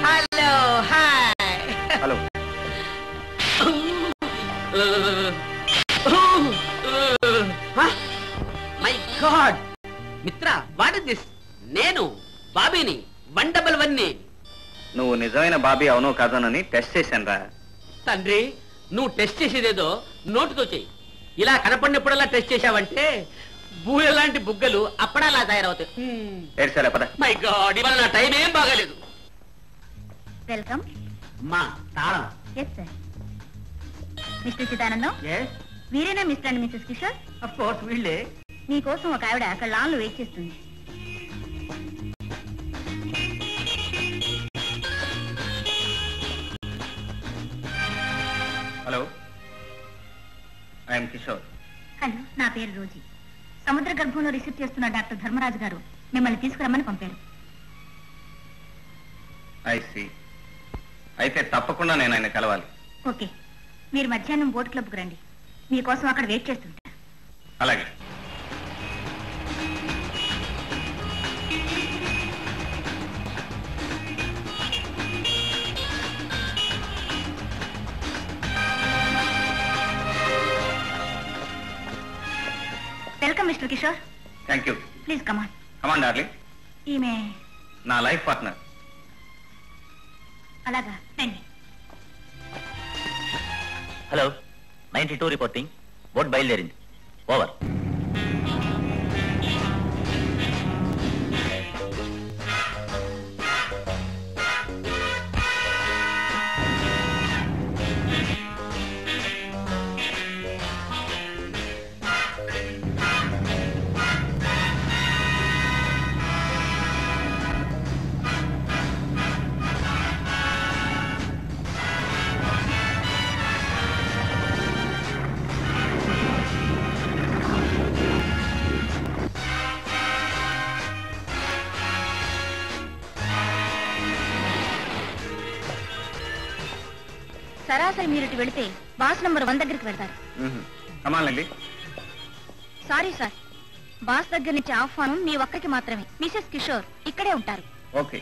హలో. హాయ్. హలో. మిత్ర వాట్ ఇస్ దిస్? నేను బాబీని 111ని. నువ్వు నిజమైన బాబీ అవునో కాదోనని టెస్ట్ చేశాను రా. తండ్రి, నువ్వు టెస్ట్ చేసేదేదో నోటుతో చెయ్యి. ఇలా కనపడినప్పుడల్లా టెస్ట్ చేశావంటే బూరె లాంటి బుగ్గలు అప్పుడలా తయారవుతాయి. ఏడ్చాలా పద. మై గాడ్, ఇవాళ నా టైం ఏం బాగాలేదు. వెల్కమ్. మా తాళం. Yes sir. మిస్టర్ చిదానందం, వీరేనా mister and missus Kishore? Of course వీళ్ళే. మీకోసం ఒక ఆవిడ అక్కడ లాన్ లో వెయిట్ చేస్తుంది. Hello, I'm Kishore. హలో, నా పేరు రోజీ. సముద్ర గర్భంలో రీసెర్చ్ చేస్తున్న డాక్టర్ ధర్మరాజు గారు మిమ్మల్ని తీసుకురమ్మని పంపారు. I see. అయితే తప్పకుండా నేను ఆయన కలవాలి. ఓకే, మీరు మధ్యాహ్నం బోట్ క్లబ్కు రండి. మీకోసం అక్కడ వెయిట్ చేస్తుంటా. అలాగే. Welcome mister Kishore. Thank you. Please come on. Come on darling. ఈమె నా లైఫ్ పార్ట్నర్. అలాగా, రండి. Hello, 92 reporting. బోట్ బయలుదేరింది. ఓవర్. సరాసరి మీరు ఇటు వెళితే బాస్ నంబర్ 1 దగ్గరికి వెళ్తారు. కమాన్. సారీ సార్, బాస్ దగ్గర నుంచి ఆహ్వానం మీ ఒక్కరికి మాత్రమే. మిసెస్ కిషోర్ ఇక్కడే ఉంటారు. Okay.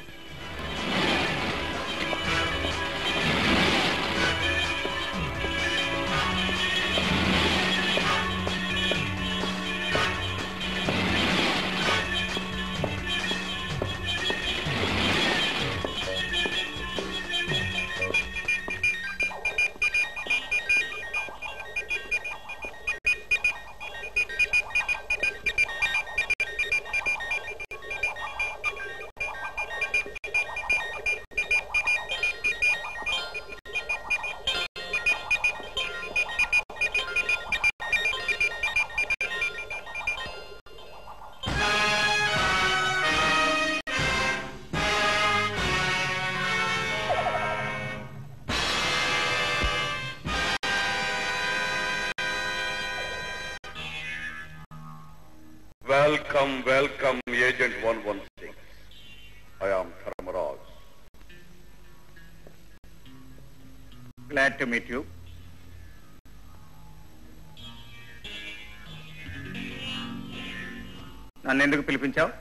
Welcome, welcome, Agent 116. I am Dharmaraj. Glad to meet you. నన్ను ఎందుకు పిలిపించావు?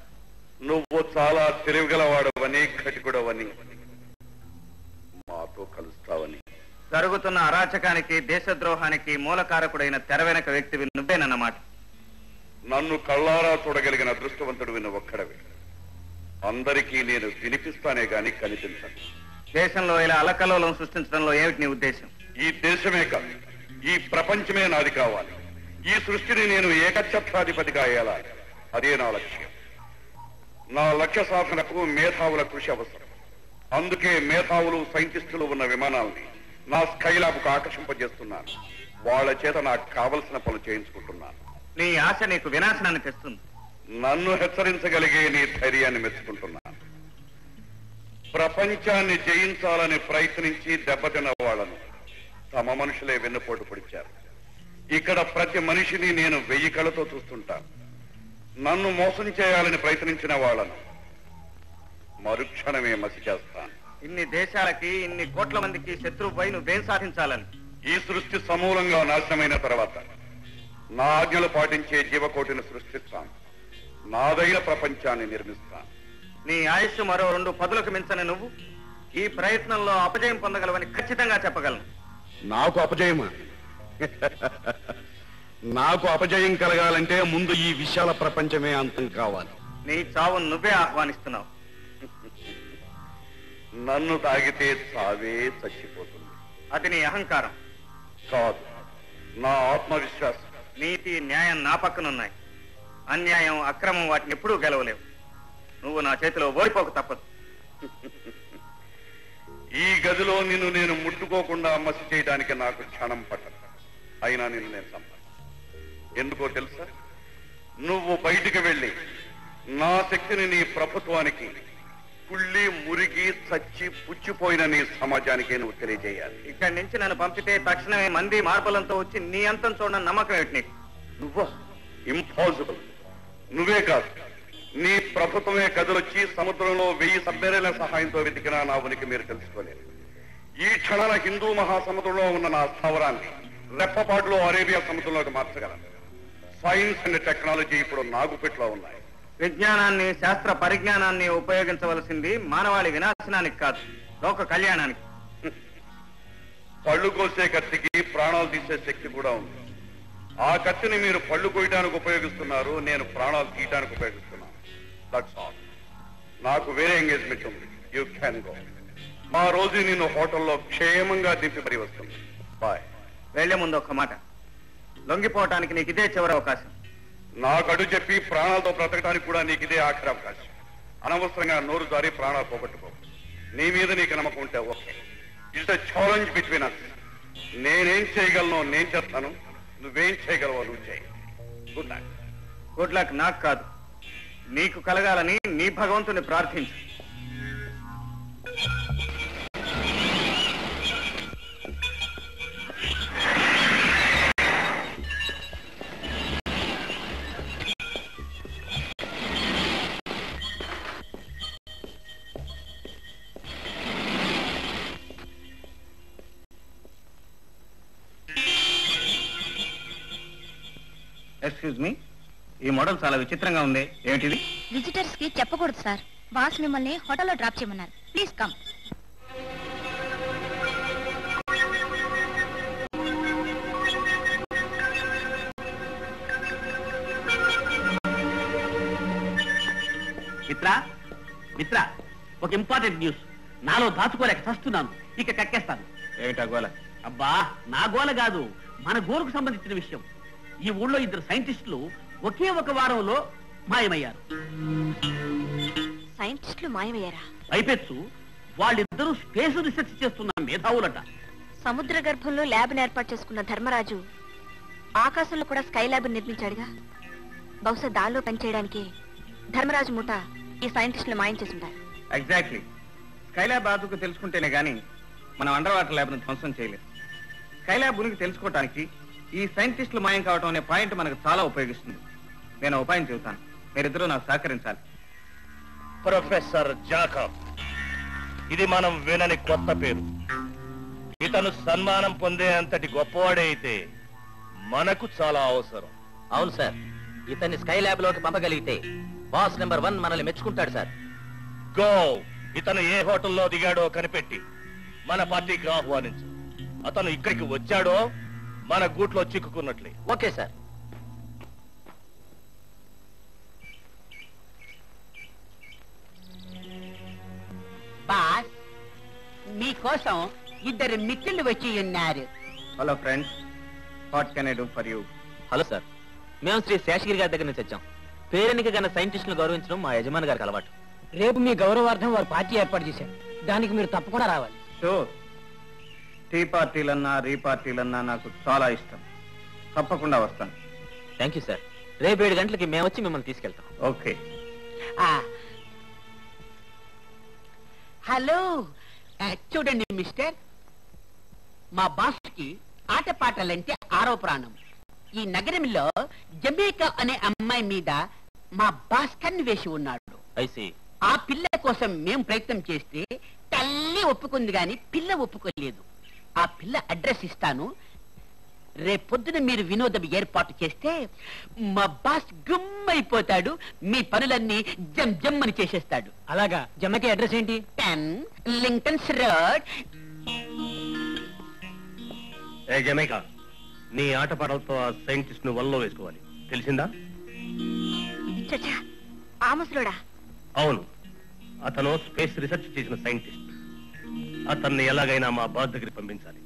నువ్వు చాలా తెలివిగలవాడవని, కటికుడవని, మాతో కలుస్తావని. జరుగుతున్న అరాచకానికి, దేశద్రోహానికి మూలకారకుడైన తెర వెనక వ్యక్తివి నువ్వేనన్నమాట. నన్ను కళ్ళారా చూడగలిగిన అదృష్టవంతుడు నువ్వు ఒక్కడవే. అందరికీ నేను వినిపిస్తానే గాని కనిపించను. దేశంలో ఇలా అలకల్లోలం సృష్టించడంలో ఏమిటి నీ ఉద్దేశం? ఈ దేశమే కాదు, ఈ ప్రపంచమే నాది కావాలి. ఈ సృష్టిని నేను ఏకఛత్రాధిపతిగా అయ్యాలి. అదే నా లక్ష్యం. నా లక్ష్య సాధనకు మేధావుల కృషి అవసరం. అందుకే మేధావులు, సైంటిస్టులు ఉన్న విమానాల్ని నా స్కైలాబ్కు ఆకర్షింపజేస్తున్నాను. వాళ్ళ చేత నాకు కావలసిన పనులు చేయించుకుంటున్నాను. నీ ఆశ నీకు వినాశనాన్ని తెస్తుంది. నన్ను హెచ్చరించగలిగే నీ ధైర్యాన్ని మెచ్చుకుంటున్నాను. ప్రపంచాన్ని జయించాలని ప్రయత్నించి దెబ్బతిన్న వాళ్లను తమ మనుషులే వెన్నుపోటు పొడిచారు. ఇక్కడ ప్రతి మనిషిని నేను 1000 కళ్ళతో చూస్తుంటాను. నన్ను మోసం చేయాలని ప్రయత్నించిన వాళ్లను మరుక్షణమే మసి చేస్తాను. ఇన్ని దేశాలకి, ఇన్ని కోట్ల మందికి శత్రువుపై నువ్వేం సాధించాలని? ఈ సృష్టి సమూలంగా నాశనమైన తర్వాత నా ఆజ్ఞలు పాటించే జీవకోటిని సృష్టిస్తాను. నాదైన ప్రపంచాన్ని నిర్మిస్తాను. నీ ఆయుష్ మరో 2 పదులకు మించని నువ్వు ఈ ప్రయత్నంలో అపజయం పొందగలవని ఖచ్చితంగా చెప్పగలను. నాకు అపజయమా? నాకు అపజయం కలగాలంటే ముందు ఈ విశాల ప్రపంచమే అంతం కావాలి. నీ చావును నువ్వే ఆహ్వానిస్తున్నావు. నన్ను తాగితే చావే చచ్చిపోతుంది. అది నీ అహంకారం కాదు, నా ఆత్మవిశ్వాసం. నీతి న్యాయం నా పక్కనున్నాయి. అన్యాయం అక్రమం వాటిని ఎప్పుడూ గెలవలేవు. నువ్వు నా చేతిలో ఓడిపోక తప్పదు. ఈ గదిలో నిన్ను నేను ముట్టుకోకుండా మసి చేయడానికి నాకు క్షణం పట్టదు. అయినా నిన్ను నేను చంపాను. ఎందుకో తెలుసా? నువ్వు బయటికి వెళ్ళి నా శక్తిని నీ ప్రభుత్వానికి, కుళ్ళి మురిగి చచ్చి పుచ్చిపోయిన నీ సమాజానికి నువ్వు తెలియజేయాలి. ఇక్కడి నుంచి నన్ను పంపితే తక్షణమే మంది మార్బలంతో వచ్చి నీ అంతం చూడడం నమ్మకం ఏమిటి నీకు? నువ్వా? ఇంపాసిబుల్. నువ్వే కాదు, నీ ప్రభుత్వమే కదిలొచ్చి సముద్రంలో 1000 సబ్మెరైన్ల సహాయంతో వెతికినా నా ఉనికి మీరు తెలుసుకోలేరు. ఈ క్షణాల హిందూ మహాసముద్రంలో ఉన్న నా స్థావరాన్ని రెప్పపాటులో అరేబియా సముద్రంలోకి మార్చగలను. సైన్స్ అండ్ టెక్నాలజీ ఇప్పుడు నాగుపెట్లో ఉన్నాయి. విజ్ఞానాన్ని, శాస్త్ర పరిజ్ఞానాన్ని ఉపయోగించవలసింది మానవాళి వినాశనానికి కాదు, లోక కళ్యాణానికి. పళ్ళు కోసే కత్తికి ప్రాణాలు తీసే శక్తి కూడా ఉంది. ఆ కత్తిని మీరు పళ్ళు కోయడానికి ఉపయోగిస్తున్నారు, నేను ప్రాణాలు తీయడానికి ఉపయోగిస్తున్నాను. That's all. నాకు వేరే ఎంగేజ్మెంట్ ఉంది. You can go. మా రోజు నిన్ను హోటల్లో క్షేమంగా దింపి పరి వస్తుంది. బాయ్. వెళ్లే ముందు ఒక్క మాట, లొంగిపోవటానికి నీకు ఇదే చివరి అవకాశం. నాకు అడు చెప్పి ప్రాణాలతో బ్రతకడానికి కూడా నీకు ఇదే ఆఖరి అవకాశం. అనవసరంగా నోరు జారి ప్రాణాలు పోగొట్టుకో. నీ మీద నీకు నమ్మకం ఉంటే okay. It's a challenge between us. నేనేం చేయగలను నేను చేస్తాను, నువ్వేం చేయగలవో నువ్వు చేయి. Good luck. గుడ్ లక్ నాకు కాదు, నీకు కలగాలని నీ భగవంతుని ప్రార్థించు. ఎక్స్క్యూజ్ మీ, ఈ మోడల్ చాలా విచిత్రంగా ఉంది. ఏమిటిది? విజిటర్స్ కి చెప్పకూడదు సార్. బాస్ మిమ్మల్ని హోటల్లో డ్రాప్ చేయమన్నారు. Please come. మిత్రా, మిత్రా, ఒక ఇంపార్టెంట్ న్యూస్. నాలో దాచుకోలేక చస్తున్నాను, ఇక కక్కేస్తాను. ఏమిటా గోల? అబ్బా, నా గోల కాదు, మన గోలుకు సంబంధించిన విషయం. ఈ ఊళ్ళో 2 సైంటిస్టులు ఒకే ఒక వారంలో మాయమయ్యారు. సైంటిస్టులు మాయమయ్యారా? పైపెచ్చు వాళ్ళిద్దరూ స్పేస్ రీసెర్చ్ చేస్తున్న మేధావులట. సముద్ర గర్భంలో ల్యాబ్ ఏర్పాటు చేసుకున్న ధర్మరాజు ఆకాశంలో కూడా స్కై ల్యాబ్ నిర్మించాడుగా. బహుశా దానిలో పనిచేయడానికి ధర్మరాజు మూట ఈ సైంటిస్టులు మాయం చేసుంటారు. ఎగ్జాక్ట్లీ. స్కైలాబ్ బాధకు తెలుసుకుంటేనే గాని మనం అండర్ వాటర్ ల్యాబ్ ను ధ్వంసం చేయలేదు. స్కైలాబ్ ఉనికి తెలుసుకోవడానికి ఈ సైంటిస్టులు మాయం కావటం అనే పాయింట్ మనకు చాలా ఉపయోగిస్తుంది. నేను ఉపాయం చెబుతాను, మీరిద్దరూ నాకు సహకరించాలి. ప్రొఫెసర్ జాకబ్, ఇది మనం వినని కొత్త పేరు. ఇతను సన్మానం పొందే అంతటి గొప్పవాడే అయితే మనకు చాలా అవసరం. అవును సార్, ఇతన్ని స్కై ల్యాబ్ లోకి పంపగలిగితే బాస్ నెంబర్ 1 మనల్ని మెచ్చుకుంటాడు సార్. గో. ఇతను ఏ హోటల్లో దిగాడో కనిపెట్టి మన పార్టీకి ఆహ్వానించు. అతను ఇక్కడికి వచ్చాడో మన గూట్లో చిక్కుకున్నట్లే. Okay sir. బాస్, మీకోసం 2 మిత్రులు వచ్చి ఉన్నారు. Hello friends, what can I do for you? Hello sir, మేము శ్రీ శేషగిరి గారి దగ్గర నుంచి వచ్చాం. పేరెనికి గన్న సైంటిస్టులను గౌరవించడం మా యజమాని గారికి అలవాటు. రేపు మీ గౌరవార్థం వారు పార్టీ ఏర్పాటు చేశారు. దానికి మీరు తప్పకుండా రావాలి. షూర్. టీ పార్టీలన్నా రీ పార్టీలన్నా నాకు చాలా ఇష్టం. తప్పకుండా వస్తాను. Thank you sir. రేపు 7 గంటలకి మేము వచ్చి మిమ్మల్ని తీసుకెళ్తాం. ఓకే. హలో, చూడండి మిస్టర్, మా బాస్ కి ఆటపాటలంటే 6వ ప్రాణం. ఈ నగరంలో జమేకా అనే అమ్మాయి మీద మా బాస్ కన్ను వేసి ఉన్నాడు. ఐసి. ఆ పిల్ల కోసం మేము ప్రయత్నం చేస్తే తల్లి ఒప్పుకుంది గాని పిల్ల ఒప్పుకోలేదు. ఆ పిల్ల అడ్రస్ ఇస్తాను. రేపొద్దున మీరు వినోదం ఏర్పాటు చేస్తే మా బాస్ గుమ్మైపోతాడు. మీ పనులన్నీ జమ్ జమ్ అని చేసేస్తాడు. అలాగా? జమ్మకి అడ్రస్ ఏంటి? 10 లింకన్స్ రోడ్. ఏ జమైకా, నీ ఆటపాటలతో ఆ సైంటిస్ట్ ను వల్లో వేసుకోవాలి, తెలిసిందా? చచ్చా, ఆ ముసలోడా? అవును, అతను స్పేస్ రీసెర్చ్ చేసిన సైంటిస్ట్. అతన్ని ఎలాగైనా మా బాస్ దగ్గరికి పంపించాలి.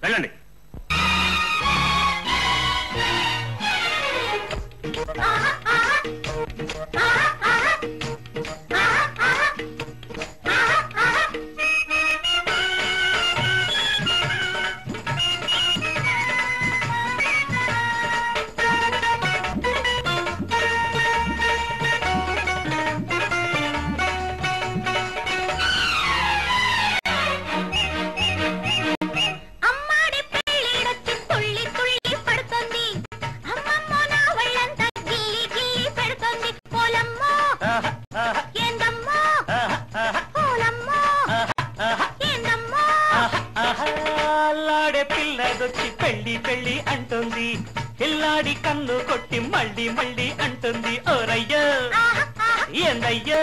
వెళ్ళండి. పెళ్ళి అంటుంది, పిల్లాడి కన్ను కొట్టి మళ్ళీ మళ్ళీ అంటుంది. ఓరయ్యో ఏందయ్యో,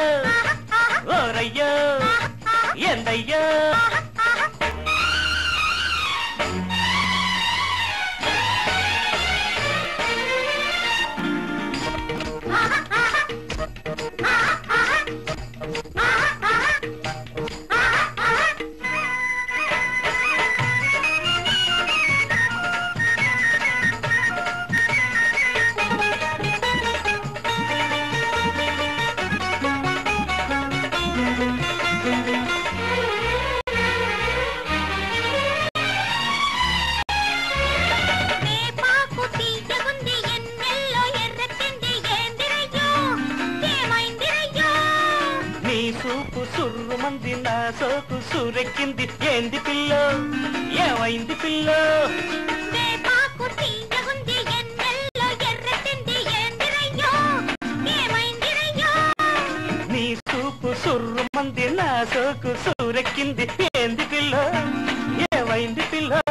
ఓరయ్యో ఏందయ్యో. నా సోకు సూరెక్కింది, ఏంది పిల్లో, ఏమైంది పిల్లో. నీ సూపు సుర్రు మంది, నా సోకు సూరెక్కింది, ఏంది పిల్లో, ఏమైంది పిల్లో.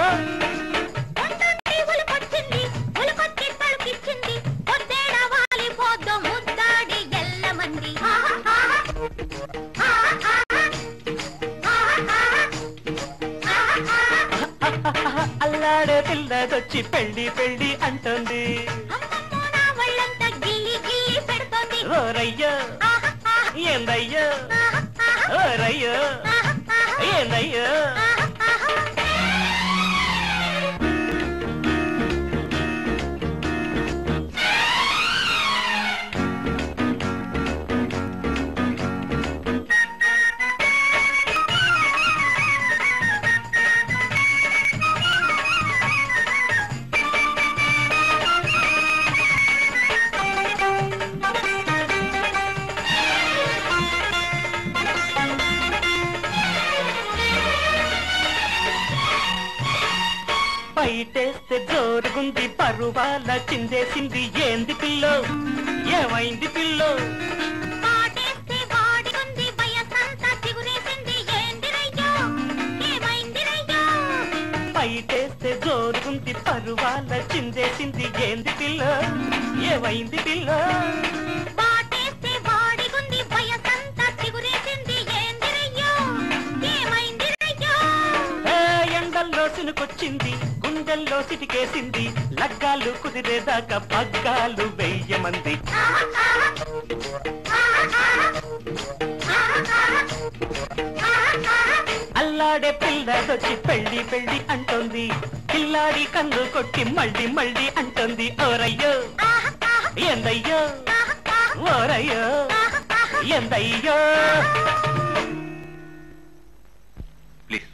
అల్లాడే పిల్లదొచ్చి పెళ్ళి పెళ్ళి అంటుంది. ఓరయ్యో ఏందయ్యో, ఓరయ్యో ఏందయ్యో. బయటేస్తే జోరుగుంది, పరువాల చిందేసింది, ఏంది పిల్లో, ఏమైంది పిల్లో. బయటేస్తే జోరుగుంది, పరువాల చిందేసింది, ఏంది పిల్లో, ఏమైంది పిల్లో. ఎండల్లో సినుకొచ్చింది, గుండెల్లో సిటికేసింది, లగ్గాలు కుదిరేదాకా పగ్గాలు వెయ్యమంది. అల్లాడే పిల్లదొచ్చి పెళ్ళి పెళ్ళి అంటుంది, పిల్లాడి కన్ను కొట్టి మళ్ళీ మళ్ళీ అంటుంది. ఓరయ్యో ఏందయ్యో, ఓరయ్యో ఏందయ్యో. ప్లీజ్.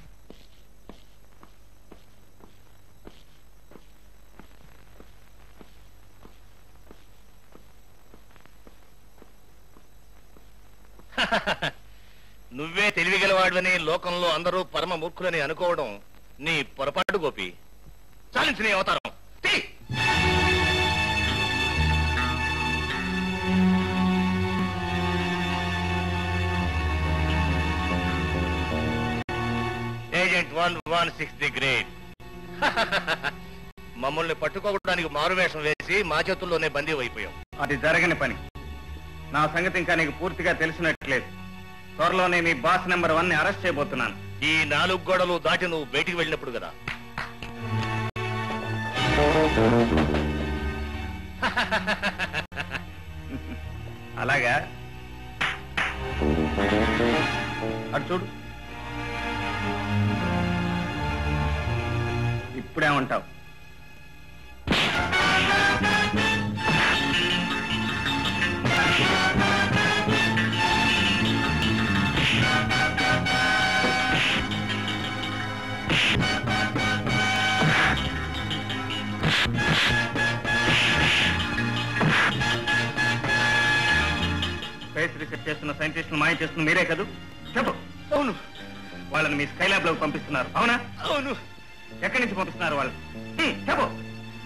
నువ్వే తెలివిగలవాడని లోకంలో అందరూ పరమ మూర్ఖులని అనుకోవడం నీ పొరపాటు గోపి. చాలించి నీ అవతారం. Agent 116 the great. మమ్మల్ని పట్టుకోవడానికి మారువేషం వేసి మా చేతుల్లోనే బందీ అయిపోయాం. అది జరగని పని. నా సంగతి ఇంకా నీకు పూర్తిగా తెలిసినట్లేదు. త్వరలోనే మీ బాస్ నెంబర్ 1 ని అరెస్ట్ చేయబోతున్నాను. ఈ 4 గోడలు దాటి నువ్వు బయటికి వెళ్ళినప్పుడు కదా. అలాగా అటు చూడు. ఇప్పుడేమంటావు? స్పేస్ రీసెర్చ్ చేస్తున్న సైంటిస్టులు మాయ చేస్తున్న మీరే కదూ? చెప్పు. అవును. వాళ్ళని మీ స్కైలాబ్ లోకి పంపిస్తున్నారు, అవునా? అవును. ఎక్కడి నుంచి పంపిస్తున్నారు వాళ్ళు? చెప్పు.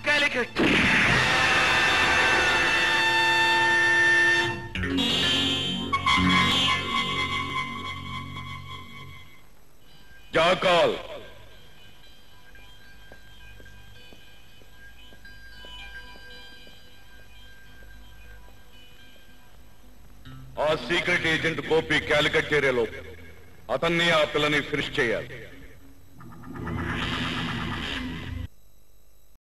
కాలికట్. జాకాల్, ఆ సీక్రెట్ ఏజెంట్ గోపి క్యాలికట్ ఏరియాలో అతన్ని ఆ పిల్లని ఫినిష్ చేయాలి.